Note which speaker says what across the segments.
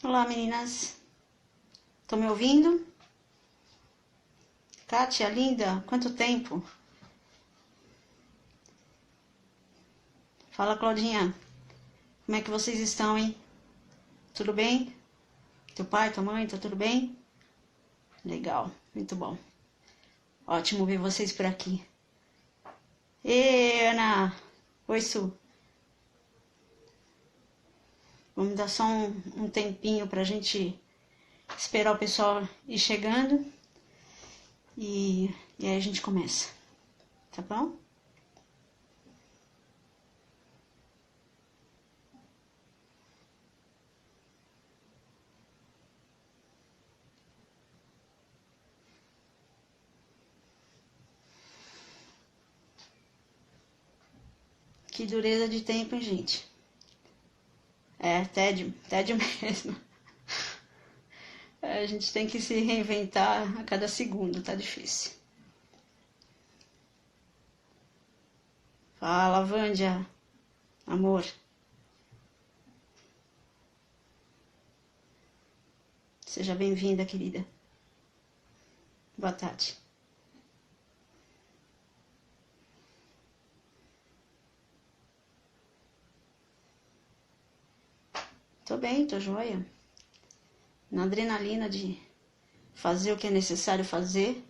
Speaker 1: Olá, meninas. Estão me ouvindo? Kátia, linda, quanto tempo? Fala, Claudinha. Como é que vocês estão, hein? Tudo bem? Teu pai, tua mãe, tá tudo bem? Legal, muito bom. Ótimo ver vocês por aqui. Ê, Ana! Oi, Su. Vamos dar só um tempinho pra gente esperar o pessoal ir chegando e aí a gente começa, tá bom? Que dureza de tempo, hein, gente? É, tédio mesmo. A gente tem que se reinventar a cada segundo, tá difícil. Fala, Vândia, amor. Seja bem-vinda, querida. Boa tarde. Tô bem, tô joia. Na adrenalina de fazer o que é necessário fazer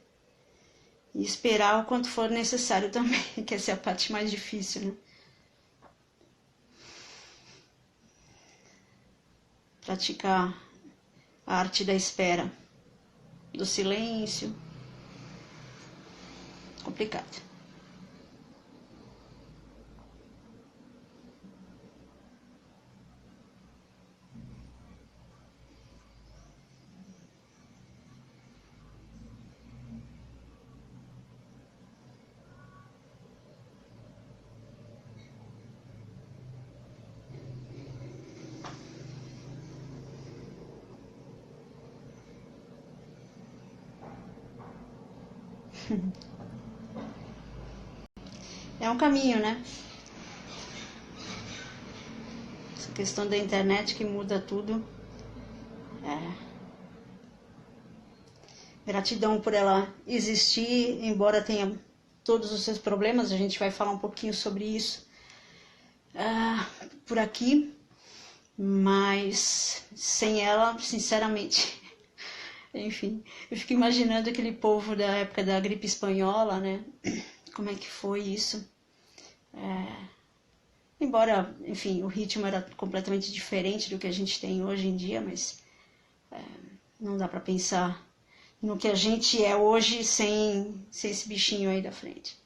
Speaker 1: e esperar o quanto for necessário também, que essa é a parte mais difícil, né? Praticar a arte da espera, do silêncio. Complicado. É um caminho, né? Essa questão da internet que muda tudo. Gratidão por ela existir, embora tenha todos os seus problemas. A gente vai falar um pouquinho sobre isso por aqui. Mas sem ela, sinceramente, enfim, eu fico imaginando aquele povo da época da gripe espanhola, né? Como é que foi isso? Embora, enfim, o ritmo era completamente diferente do que a gente tem hoje em dia, mas não dá para pensar no que a gente é hoje sem esse bichinho aí da frente.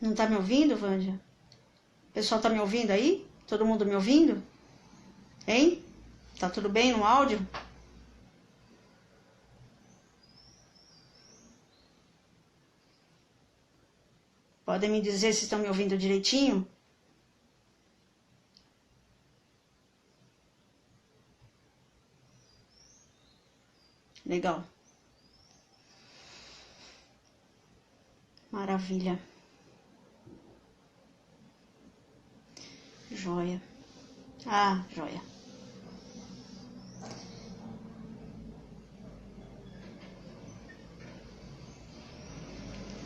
Speaker 1: Não tá me ouvindo, Vândia? O pessoal tá me ouvindo aí? Todo mundo me ouvindo? Hein? Tá tudo bem no áudio? Podem me dizer se estão me ouvindo direitinho? Legal. Maravilha. Joia. Ah, joia.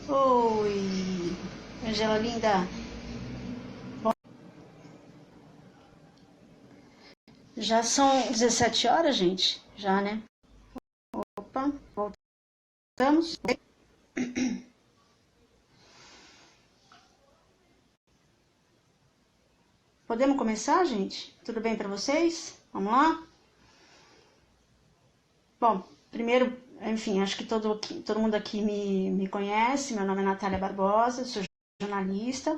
Speaker 1: Oi, Angela linda. Bom, já são 17 horas, gente? Já, né? Opa, voltamos. Podemos começar, gente? Tudo bem para vocês? Vamos lá? Bom, primeiro, enfim, acho que todo mundo aqui me conhece. Meu nome é Natália Barbosa, sou jornalista.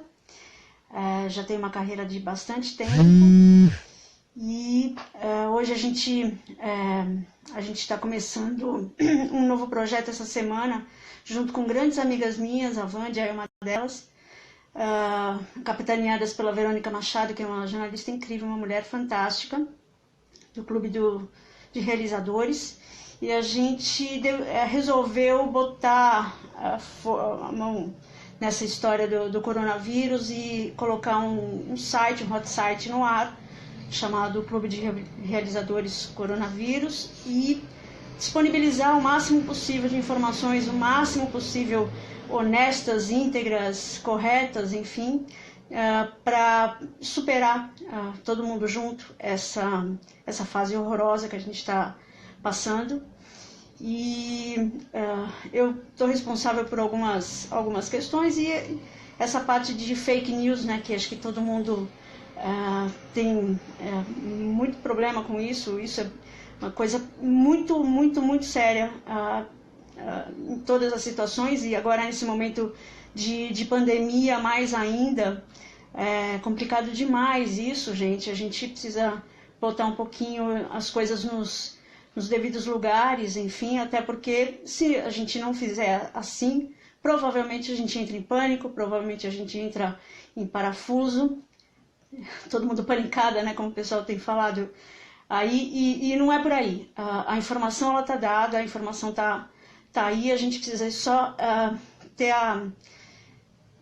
Speaker 1: Já tenho uma carreira de bastante tempo. E hoje a gente está começando um novo projeto essa semana, junto com grandes amigas minhas, a Vândia é uma delas, capitaneadas pela Verônica Machado, que é uma jornalista incrível, uma mulher fantástica, do Clube de Realizadores. e a gente resolveu botar a mão nessa história do coronavírus e colocar um site, um hot site no ar, chamado Clube de Realizadores Coronavírus, e disponibilizar o máximo possível de informações, o máximo possível honestas, íntegras, corretas, enfim, para superar todo mundo junto essa fase horrorosa que a gente está passando. E eu estou responsável por algumas questões, e essa parte de fake news, né, que acho que todo mundo tem muito problema com isso. Isso é uma coisa muito, muito, muito séria em todas as situações, e agora nesse momento de pandemia mais ainda. É complicado demais isso, gente. A gente precisa botar um pouquinho as coisas nos devidos lugares, enfim, até porque se a gente não fizer assim, provavelmente a gente entra em pânico, provavelmente a gente entra em parafuso, todo mundo panicada, né, como o pessoal tem falado aí, e não é por aí. A informação, ela tá dada, a informação tá aí, a gente precisa só ter a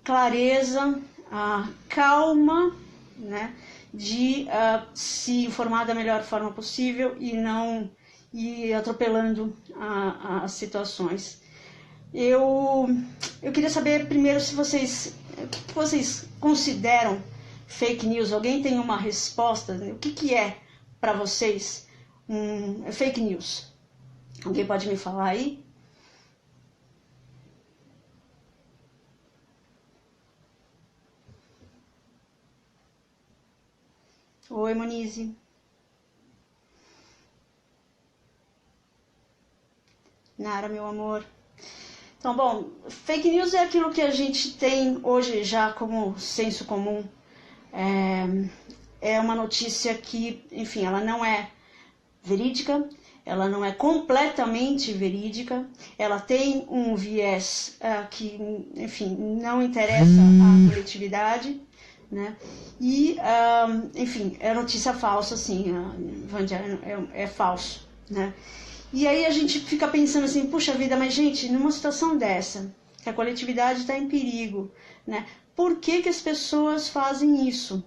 Speaker 1: clareza, a calma, né, de se informar da melhor forma possível e não ir atropelando as situações. Eu queria saber primeiro se vocês consideram fake news. Alguém tem uma resposta? O que é para vocês fake news? Alguém pode me falar aí? Oi, Monize. Nara, meu amor. Então, bom, fake news é aquilo que a gente tem hoje já como senso comum. É uma notícia que, enfim, ela não é verídica, ela não é completamente verídica, ela tem um viés que, enfim, não interessa à coletividade, né? E, enfim, é notícia falsa, assim, é falso, né? E aí a gente fica pensando assim, puxa vida, mas gente, numa situação dessa, que a coletividade está em perigo, né? Por que as pessoas fazem isso?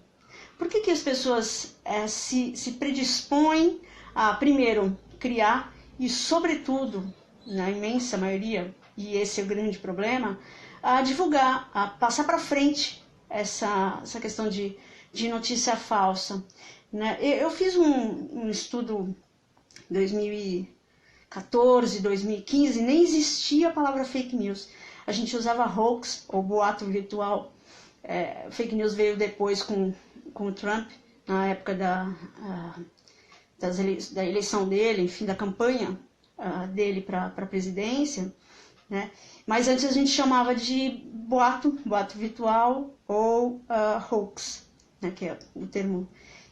Speaker 1: Por que as pessoas se predispõem a, primeiro, criar e, sobretudo, na imensa maioria, e esse é o grande problema, a divulgar, a passar para frente essa questão de notícia falsa, né? Eu fiz um estudo em 2014, 2015, nem existia a palavra fake news. A gente usava hoax, ou boato virtual. Fake news veio depois com o Trump, na época da eleição dele, enfim, da campanha dele para a presidência, né? Mas antes a gente chamava de boato virtual ou hoax, né? Que é o termo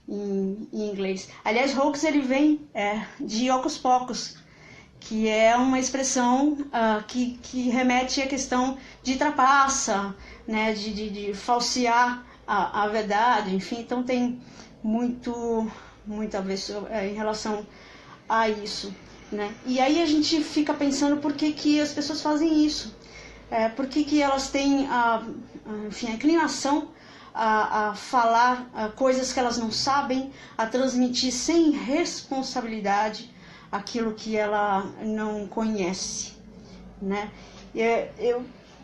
Speaker 1: em inglês. Aliás, hoax ele vem de hocus pocus, que é uma expressão que remete à questão de trapaça, né? De falsear a verdade, enfim. Então tem muito a ver em relação a isso, né? E aí a gente fica pensando por que as pessoas fazem isso, por que elas têm enfim, a inclinação a falar coisas que elas não sabem, a transmitir sem responsabilidade aquilo que ela não conhece, né?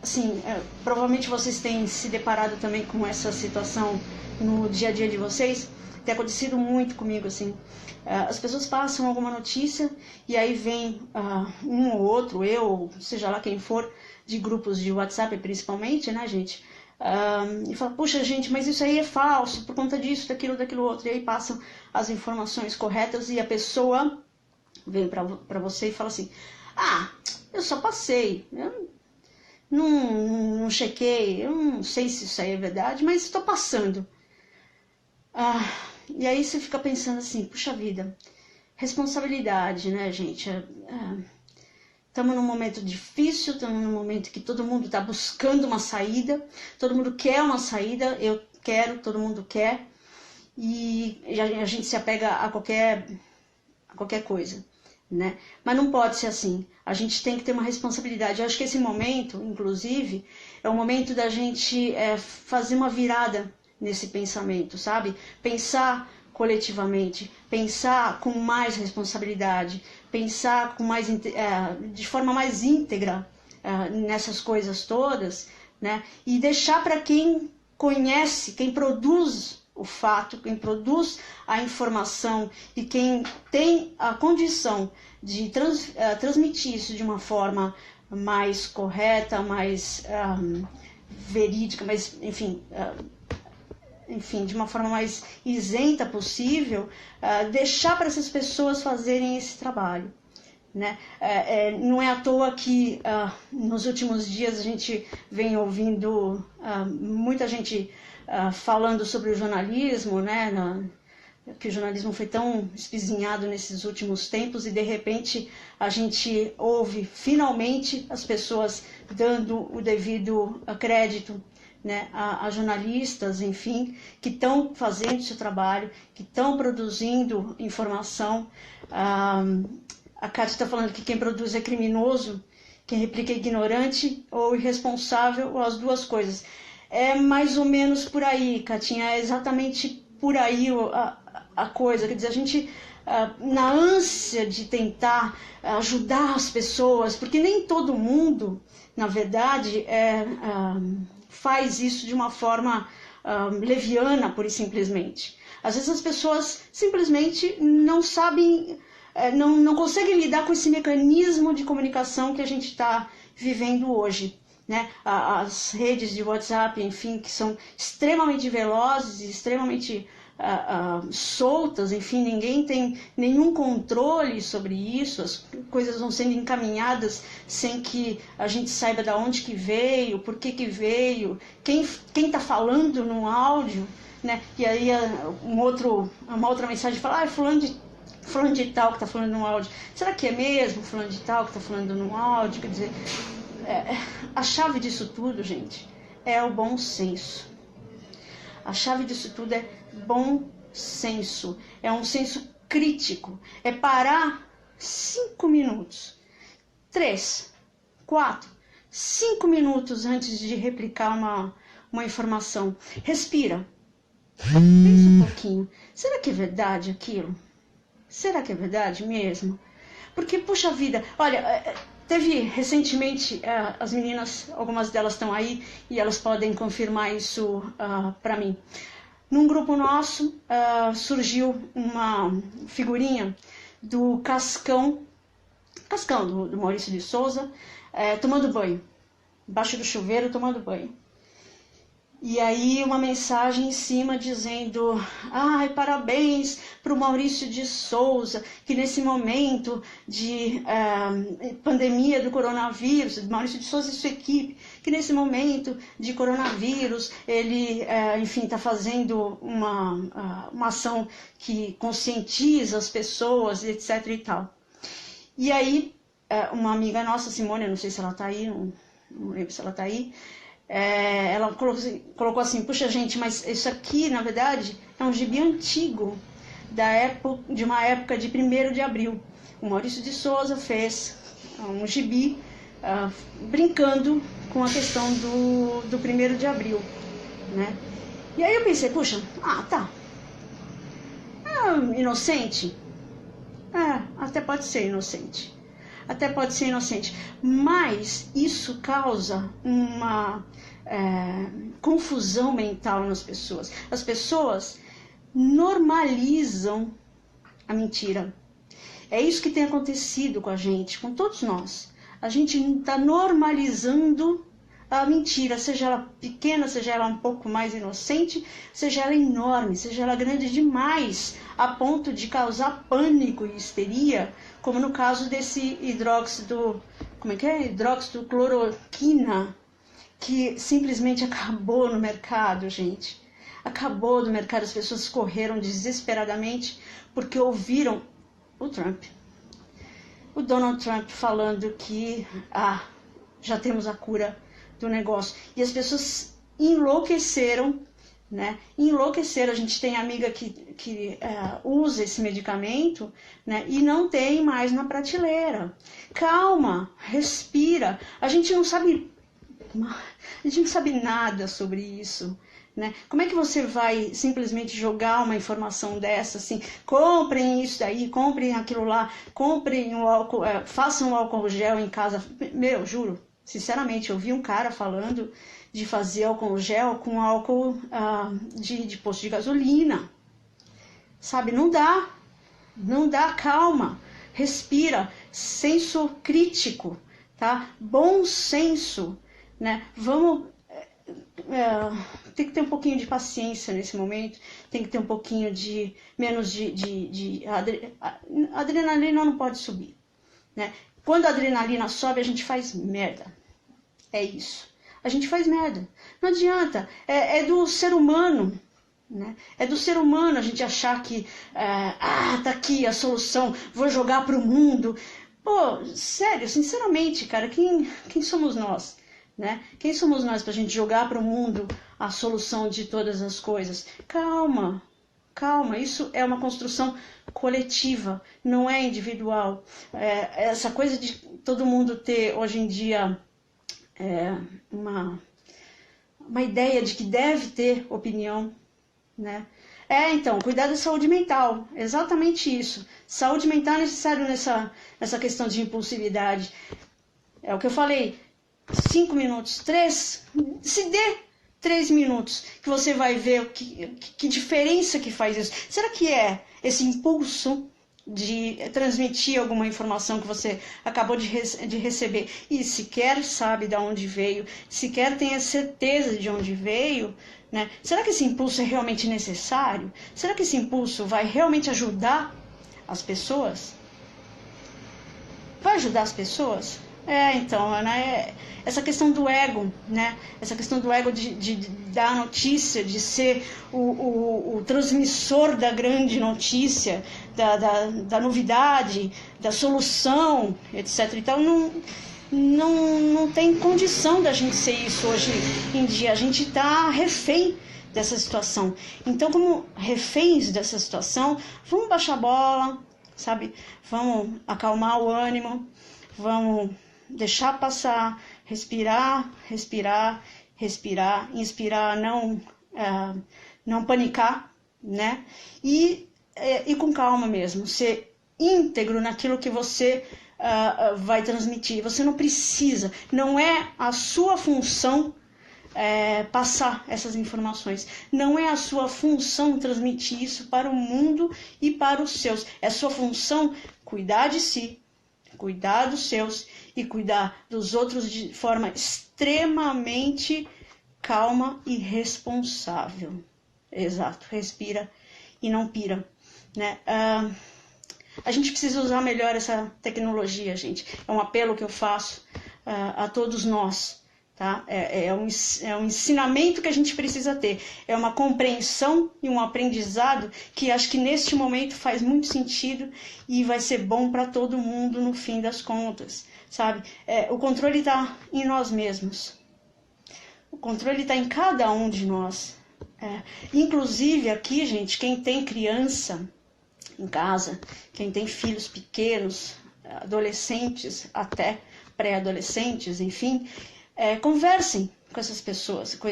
Speaker 1: Assim, provavelmente vocês têm se deparado também com essa situação no dia a dia de vocês. Tem acontecido muito comigo, assim. As pessoas passam alguma notícia e aí vem um ou outro, eu, seja lá quem for, de grupos de WhatsApp principalmente, né, gente? E fala, puxa, gente, mas isso aí é falso, por conta disso, daquilo outro. E aí passam as informações corretas e a pessoa vem pra você e fala assim, eu só passei, eu não chequei, eu não sei se isso aí é verdade, mas estou passando. E aí você fica pensando assim, puxa vida, responsabilidade, né, gente? Estamos num momento difícil, estamos num momento que todo mundo está buscando uma saída, todo mundo quer uma saída, eu quero, todo mundo quer, e a gente se apega a qualquer coisa. né? Mas não pode ser assim. A gente tem que ter uma responsabilidade. Eu acho que esse momento, inclusive, é o momento da gente fazer uma virada nesse pensamento, sabe? Pensar coletivamente, pensar com mais responsabilidade, pensar com mais, de forma mais íntegra nessas coisas todas, né? E deixar para quem conhece, quem produz o fato, quem produz a informação e quem tem a condição de transmitir isso de uma forma mais correta, mais verídica, mais, enfim, de uma forma mais isenta possível, deixar para essas pessoas fazerem esse trabalho. Né? Não é à toa que nos últimos dias a gente vem ouvindo muita gente falando sobre o jornalismo, né? Que o jornalismo foi tão espizinhado nesses últimos tempos e de repente a gente ouve finalmente as pessoas dando o devido crédito, né, a jornalistas, enfim, que estão fazendo seu trabalho, que estão produzindo informação. A Kátia está falando que quem produz é criminoso, quem replica é ignorante ou irresponsável, ou as duas coisas. É mais ou menos por aí, Katinha, é exatamente por aí a coisa. Quer dizer, a gente, na ânsia de tentar ajudar as pessoas, porque nem todo mundo, na verdade, faz isso de uma forma leviana, pura e simplesmente. Às vezes as pessoas simplesmente não sabem, não conseguem lidar com esse mecanismo de comunicação que a gente está vivendo hoje. Né? As redes de WhatsApp, enfim, que são extremamente velozes e extremamente soltas, enfim, ninguém tem nenhum controle sobre isso, as coisas vão sendo encaminhadas sem que a gente saiba de onde que veio, por que veio, quem está falando no áudio, né? E aí uma outra mensagem fala, é fulano de tal que está falando no áudio. Será que é mesmo fulano de tal que está falando no áudio? Quer dizer, a chave disso tudo, gente, é o bom senso. A chave disso tudo é bom senso. É um senso crítico. É parar 5 minutos, 3, 4, 5 minutos antes de replicar uma informação. Respira. Pensa um pouquinho. Será que é verdade aquilo? Será que é verdade mesmo? Porque, puxa vida, olha, teve recentemente, as meninas, algumas delas estão aí e elas podem confirmar isso para mim. Num grupo nosso surgiu uma figurinha do Cascão do Maurício de Souza, tomando banho, embaixo do chuveiro tomando banho. E aí uma mensagem em cima dizendo, parabéns para o Maurício de Souza, que nesse momento de pandemia do coronavírus, Maurício de Souza e sua equipe, que nesse momento de coronavírus, ele, enfim, está fazendo uma ação que conscientiza as pessoas, etc. e tal. E aí, uma amiga nossa, Simone, eu não sei se ela está aí, não lembro se ela está aí, ela colocou assim, puxa gente, mas isso aqui na verdade é um gibi antigo de uma época de 1º de abril. O Maurício de Souza fez um gibi brincando com a questão do 1º de abril, né? E aí eu pensei, puxa, tá, inocente? Até pode ser inocente. Até pode ser inocente, mas isso causa uma confusão mental nas pessoas. As pessoas normalizam a mentira. É isso que tem acontecido com a gente, com todos nós. A gente está normalizando a mentira, seja ela pequena, seja ela um pouco mais inocente, seja ela enorme, seja ela grande demais, a ponto de causar pânico e histeria, como no caso desse hidroxicloroquina, que simplesmente acabou no mercado, gente. Acabou no mercado, as pessoas correram desesperadamente porque ouviram o Trump. O Donald Trump falando que já temos a cura do negócio. E as pessoas enlouqueceram, né, enlouquecer. A gente tem amiga que usa esse medicamento, né, e não tem mais na prateleira. Calma, respira. A gente não sabe nada sobre isso, né? Como é que você vai simplesmente jogar uma informação dessa, assim, comprem isso daí, comprem aquilo lá, comprem o álcool, façam um álcool gel em casa. Meu, juro, sinceramente, eu vi um cara falando de fazer álcool gel com álcool de posto de gasolina, sabe? Não dá, calma, respira, senso crítico, tá? Bom senso, né? Vamos tem que ter um pouquinho de paciência nesse momento, tem que ter um pouquinho de menos adrenalina não pode subir, né? Quando a adrenalina sobe, a gente faz merda. É isso. A gente faz merda. Não adianta. É do ser humano, né? É do ser humano a gente achar que tá aqui a solução, vou jogar pro mundo. Pô, sério, sinceramente, cara, quem somos nós? Né? Quem somos nós para a gente jogar para o mundo a solução de todas as coisas? Calma, isso é uma construção coletiva, não é individual. Essa coisa de todo mundo ter hoje em dia uma ideia de que deve ter opinião, né? Então, cuidar da saúde mental, exatamente isso. Saúde mental é necessário nessa questão de impulsividade. É o que eu falei. 5 minutos, 3, se dê 3 minutos, que você vai ver que diferença que faz isso. Será que é esse impulso de transmitir alguma informação que você acabou de receber e sequer sabe de onde veio, sequer tem a certeza de onde veio, né? Será que esse impulso é realmente necessário? Será que esse impulso vai realmente ajudar as pessoas? Vai ajudar as pessoas? Então, né? Essa questão do ego, né? Essa questão do ego de dar a notícia, de ser o transmissor da grande notícia, da novidade, da solução, etc. Então, não tem condição da gente ser isso hoje em dia. A gente está refém dessa situação. Então, como reféns dessa situação, vamos baixar a bola, sabe? Vamos acalmar o ânimo, vamos deixar passar, respirar, inspirar, não panicar, né? E com calma mesmo, ser íntegro naquilo que você vai transmitir. Você não precisa, não é a sua função passar essas informações. Não é a sua função transmitir isso para o mundo e para os seus. É sua função cuidar de si, cuidar dos seus e cuidar dos outros de forma extremamente calma e responsável. Exato, respira e não pira, né? A gente precisa usar melhor essa tecnologia, gente. É um apelo que eu faço a todos nós, tá? É um ensinamento que a gente precisa ter. É uma compreensão e um aprendizado que acho que neste momento faz muito sentido e vai ser bom para todo mundo no fim das contas, sabe? O controle está em nós mesmos. O controle está em cada um de nós. Inclusive aqui, gente, quem tem criança em casa, quem tem filhos pequenos, adolescentes, até pré-adolescentes, enfim, conversem com essas pessoas, com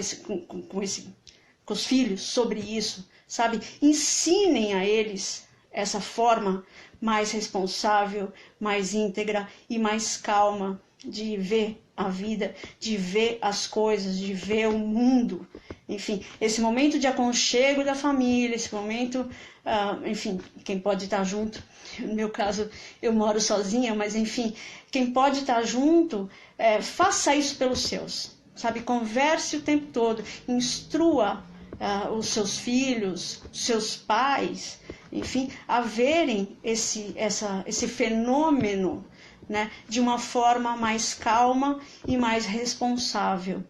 Speaker 1: os filhos sobre isso, sabe? Ensinem a eles essa forma mais responsável, mais íntegra e mais calma de ver a vida, de ver as coisas, de ver o mundo. Enfim, esse momento de aconchego da família, esse momento, enfim, quem pode estar junto, no meu caso eu moro sozinha, mas enfim, quem pode estar junto, faça isso pelos seus, sabe? Converse o tempo todo, instrua os seus filhos, seus pais, enfim, a verem esse fenômeno, né, de uma forma mais calma e mais responsável,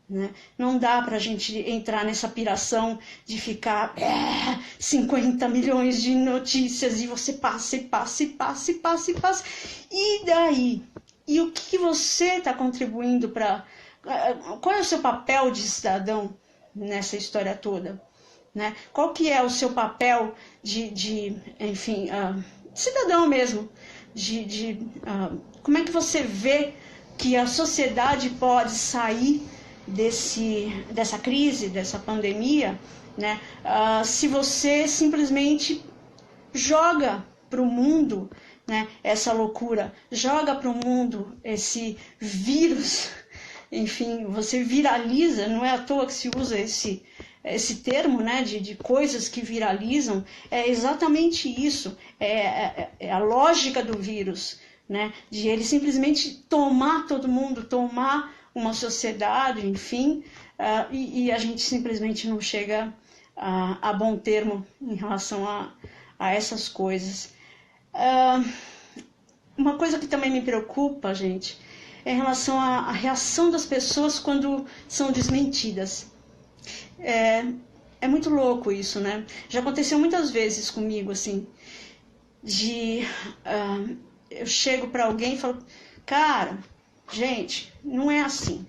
Speaker 1: né? Não dá para a gente entrar nessa piração de ficar 50 milhões de notícias e você passa. E daí? E o que você está contribuindo para... Qual é o seu papel de cidadão? nessa história toda? Né? Qual que é o seu papel enfim, cidadão mesmo? Como é que você vê que a sociedade pode sair dessa crise, dessa pandemia, né? Se você simplesmente joga para o mundo, né, essa loucura, joga para o mundo esse vírus, enfim, você viraliza, não é à toa que se usa esse termo, né, de coisas que viralizam, é exatamente isso, é a lógica do vírus, né, de ele simplesmente tomar todo mundo, tomar uma sociedade, enfim, e a gente simplesmente não chega a bom termo em relação a essas coisas. Uma coisa que também me preocupa, gente, é em relação à reação das pessoas quando são desmentidas. É muito louco isso, né? Já aconteceu muitas vezes comigo, assim, eu chego para alguém e falo, cara, gente, não é assim.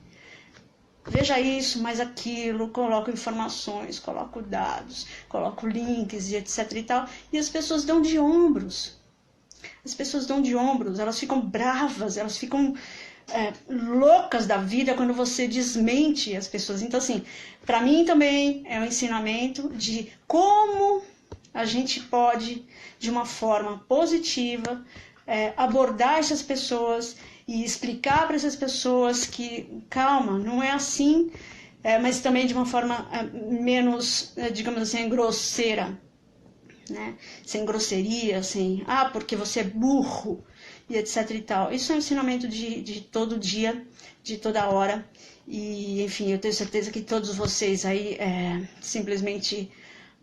Speaker 1: Veja isso, mais aquilo, coloco informações, coloco dados, coloco links e etc e tal, e as pessoas dão de ombros. As pessoas dão de ombros, elas ficam bravas, elas ficam loucas da vida quando você desmente as pessoas. Então, assim, para mim também é um ensinamento de como a gente pode, de uma forma positiva, abordar essas pessoas e explicar para essas pessoas que, calma, não é assim, mas também de uma forma menos, digamos assim, grosseira, né? Sem grosseria, sem, porque você é burro, e etc e tal. Isso é um ensinamento de todo dia, de toda hora, e, enfim, eu tenho certeza que todos vocês aí simplesmente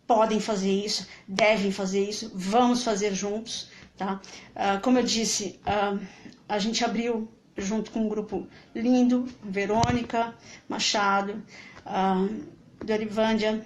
Speaker 1: podem fazer isso, devem fazer isso, vamos fazer juntos, tá? Como eu disse, a gente abriu junto com um grupo lindo, Verônica Machado, Dorivândia,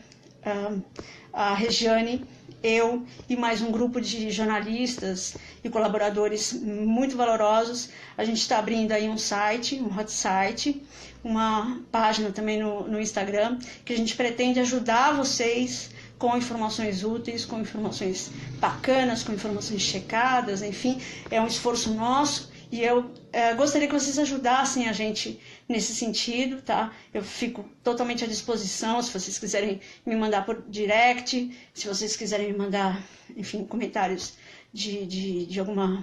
Speaker 1: a Regiane, eu e mais um grupo de jornalistas e colaboradores muito valorosos. A gente está abrindo aí um site, um hot site, uma página também no Instagram, que a gente pretende ajudar vocês com informações úteis, com informações bacanas, com informações checadas, enfim, é um esforço nosso. E eu gostaria que vocês ajudassem a gente nesse sentido, tá? Eu fico totalmente à disposição, se vocês quiserem me mandar por direct, se vocês quiserem me mandar, enfim, comentários de alguma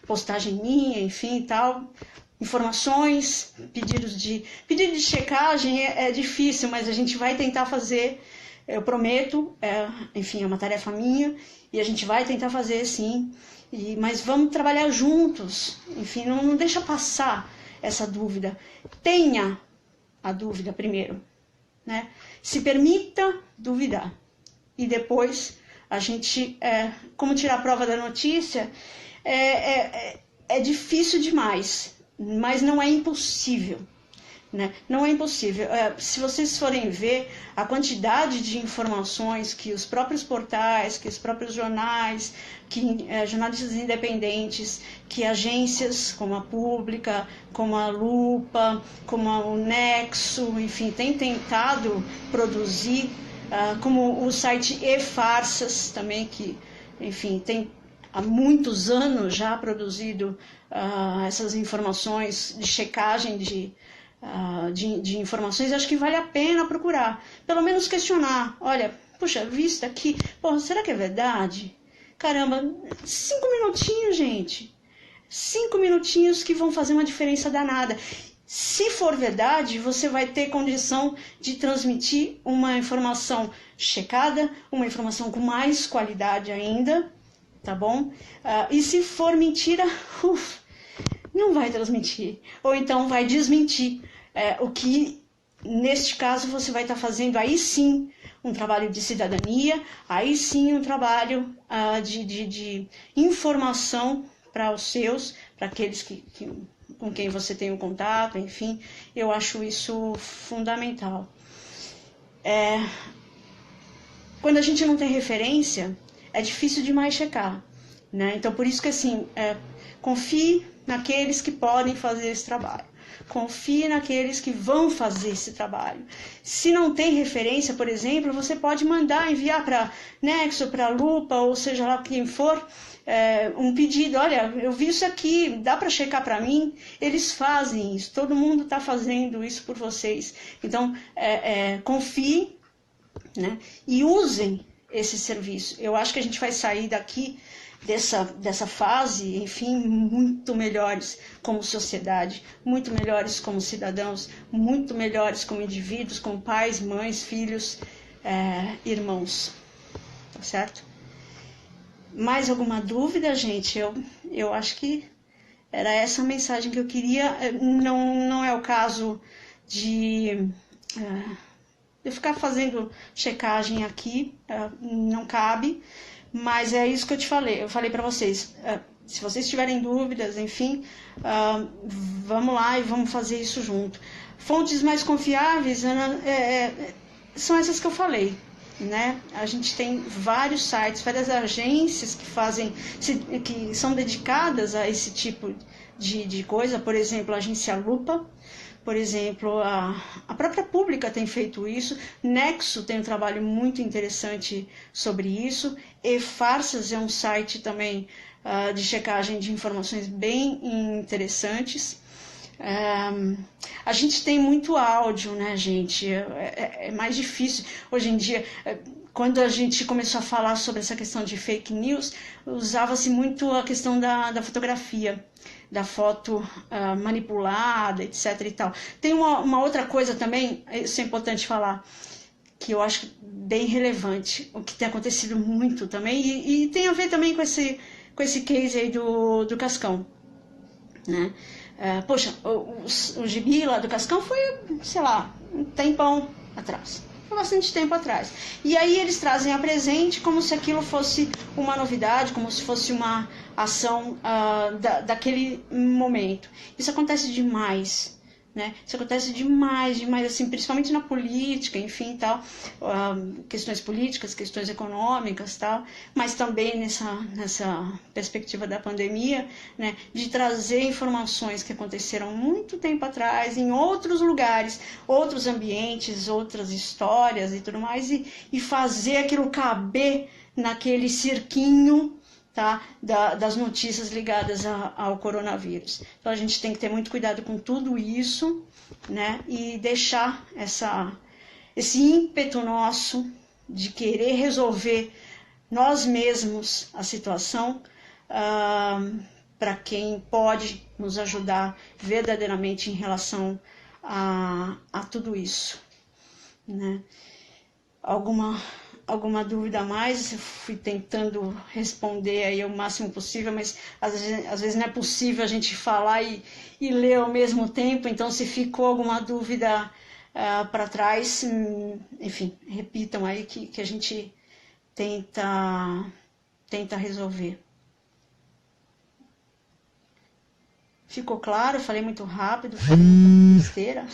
Speaker 1: postagem minha, enfim, tal. Informações, pedido de checagem é difícil, mas a gente vai tentar fazer, eu prometo, enfim, é uma tarefa minha, e a gente vai tentar fazer sim. Mas vamos trabalhar juntos, enfim, não deixa passar essa dúvida. Tenha a dúvida primeiro, né? Se permita duvidar. E depois a gente, como tirar a prova da notícia, é difícil demais, mas não é impossível. Né? Não é impossível. Se vocês forem ver a quantidade de informações que os próprios portais, que os próprios jornais, que jornalistas independentes, que agências como a Pública, como a Lupa, como o Nexo, enfim, têm tentado produzir, como o site E-Farsas também, que, enfim, tem há muitos anos já produzido essas informações de checagem de informações. Acho que vale a pena procurar, pelo menos questionar. Olha, puxa, vista aqui, porra, será que é verdade? Caramba, 5 minutinhos, gente. 5 minutinhos que vão fazer uma diferença danada. Se for verdade, você vai ter condição de transmitir uma informação checada, uma informação com mais qualidade ainda, tá bom? E se for mentira, não vai transmitir, ou então vai desmentir, o que neste caso você vai estar fazendo aí sim um trabalho de cidadania, aí sim um trabalho de informação para os seus, para aqueles com quem você tem um contato, enfim, eu acho isso fundamental. Quando a gente não tem referência, é difícil demais checar, né? Então por isso que assim, confie naqueles que podem fazer esse trabalho. Confie naqueles que vão fazer esse trabalho. Se não tem referência, por exemplo, você pode mandar, enviar para Nexo, para Lupa, ou seja lá quem for, um pedido. Olha, eu vi isso aqui, dá para checar para mim? Eles fazem isso, todo mundo está fazendo isso por vocês. Então, confie, né? E usem esse serviço. Eu acho que a gente vai sair daqui dessa fase, enfim, muito melhores como sociedade, muito melhores como cidadãos, muito melhores como indivíduos, como pais, mães, filhos, irmãos, tá certo? Mais alguma dúvida, gente? Eu acho que era essa a mensagem que eu queria. Não é o caso de eu ficar fazendo checagem aqui, não cabe, mas é isso que eu te falei. Eu falei para vocês, se vocês tiverem dúvidas, enfim, vamos lá e vamos fazer isso junto. Fontes mais confiáveis são essas que eu falei, né? A gente tem vários sites, várias agências que são dedicadas a esse tipo de coisa. Por exemplo, a agência Lupa, por exemplo, a própria Pública tem feito isso, Nexo tem um trabalho muito interessante sobre isso, E-Farsas é um site também de checagem de informações bem interessantes. A gente tem muito áudio, né, gente? É mais difícil. Hoje em dia, quando a gente começou a falar sobre essa questão de fake news, usava-se muito a questão da fotografia, da foto manipulada, etc. e tal. Tem uma outra coisa também, isso é importante falar, que eu acho bem relevante, o que tem acontecido muito também, e tem a ver também com esse case aí do Cascão, né? Poxa, o gibi lá do Cascão foi, sei lá, um tempão atrás. Foi bastante tempo atrás. E aí eles trazem a presente como se aquilo fosse uma novidade, como se fosse uma ação daquele momento. Isso acontece demais, né? Isso acontece demais, assim, principalmente na política, enfim, tal, questões políticas, questões econômicas, tal, mas também nessa perspectiva da pandemia, né, de trazer informações que aconteceram muito tempo atrás, em outros lugares, outros ambientes, outras histórias e tudo mais, e fazer aquilo caber naquele cirquinho, tá, das notícias ligadas ao coronavírus. Então a gente tem que ter muito cuidado com tudo isso, né, e deixar esse ímpeto nosso de querer resolver nós mesmos a situação para quem pode nos ajudar verdadeiramente em relação a tudo isso, né? Alguma dúvida a mais? Eu fui tentando responder aí o máximo possível, mas às vezes não é possível a gente falar e ler ao mesmo tempo, então se ficou alguma dúvida para trás, enfim, repitam aí que a gente tenta resolver. Ficou claro? Falei muito rápido, falei muita besteira.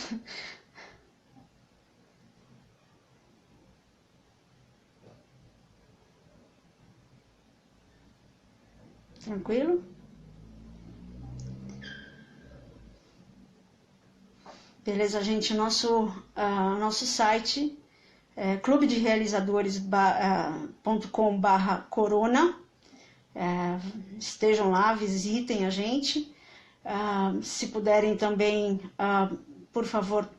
Speaker 1: Tranquilo? Beleza, gente? Nosso site é clubederealizadores.com/corona. Estejam lá, visitem a gente. Se puderem também, por favor,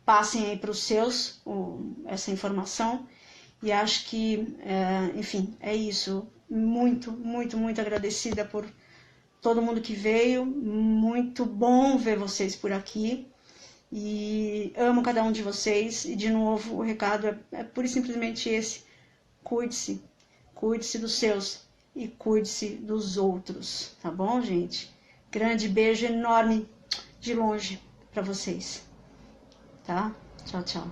Speaker 1: passem aí para os seus essa informação. E acho que, enfim, é isso. Muito, muito, muito agradecida por todo mundo que veio. Muito bom ver vocês por aqui. E amo cada um de vocês. E, de novo, o recado é pura e simplesmente esse. Cuide-se. Cuide-se dos seus e cuide-se dos outros. Tá bom, gente? Grande beijo enorme de longe para vocês. Tá? Tchau, tchau.